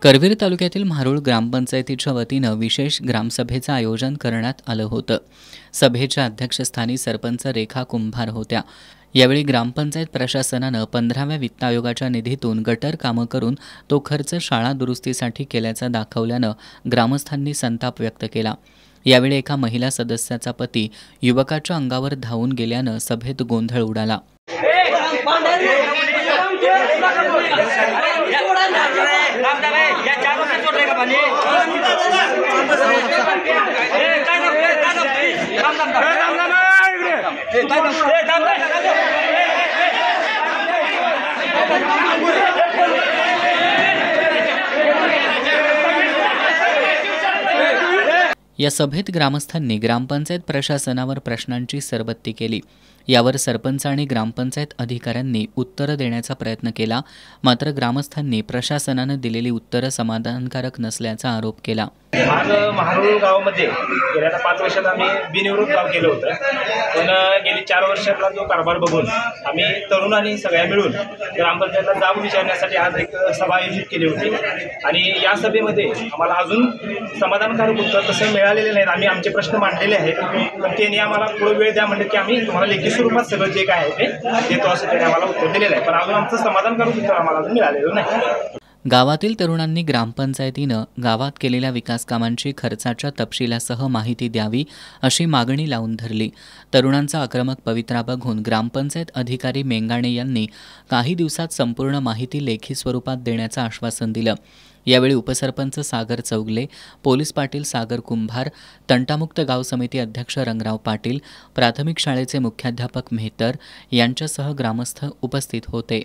करवीर तालुक्यातील म्हारुळ ग्रामपंचायतीच्या वतीनं विशेष ग्रामसभेचं आयोजन करण्यात आलं होतं। सभेच्या अध्यक्षस्थानी सरपंच रेखा कुंभार होत्या। यावेळी ग्रामपंचायत प्रशासनानं 15व्या वित्त आयोगाच्या निधीतून गटर कामं करून तो खर्च शाळा दुरुस्तीसाठी केल्याचा दाखवल्यानं ग्रामस्थांनी संताप व्यक्त केला। यावेळी एका महिला सदस्याचा पती युवकाच्या अंगावर धावून गेल्यानं सभेत गोंधळ उडाला। या सभेत ग्रामस्थांनी ग्रामपंचायत प्रशासनावर प्रश्नांची सरबत्ती केली। यावर सरपंच आणि ग्रामपंचायत अधिकाऱ्यांनी उत्तरं देण्याचा प्रयत्न केला, मात्र ग्रामस्थांनी प्रशासनानं दिलेली उत्तरं समाधानकारक नसल्याचा आरोप केला। आज म्हारुळ गावामध्ये गेल्या 5 वर्षात आम्ही बिनविरोध गाव केलं होतं, पण गेली 4 वर्षातला जो कारभार बघून आम्ही तरुणांनी सगळ्या मिळून ग्रामपंचायतला जाब विचारण्यासाठी आज एक सभा आयोजित केली होती आणि या सभेमध्ये आम्हाला अजून समाधानकारक उत्तर तसं मिळालेले नाहीत। आम्ही आमचे प्रश्न मांडलेले आहेत, पण त्यांनी आम्हाला थोडं वेळ द्या म्हणजे की आम्ही तुम्हाला लेखी स्वरूपात सगळं जे काय आहे ते देतो असं त्यांनी आम्हाला उत्तर दिलेलं आहे, पण अजून आमचं समाधानकारक उत्तर आम्हाला अजून मिळालेलं नाही। गावातील तरुणांनी ग्रामपंचायतीनं गावात केलेल्या विकासकामांची खर्चाच्या तपशिलासह माहिती द्यावी अशी मागणी लावून धरली। तरुणांचा आक्रमक पवित्रा बघून ग्रामपंचायत अधिकारी मेंगाणे यांनी काही दिवसात संपूर्ण माहिती लेखी स्वरूपात देण्याचं आश्वासन दिलं। यावेळी उपसरपंच सागर चौगले, पोलीस पाटील सागर कुंभार, तंटामुक्त गाव समिती अध्यक्ष रंगराव पाटील, प्राथमिक शाळेचे मुख्याध्यापक मेहतर यांच्यासह ग्रामस्थ उपस्थित होते।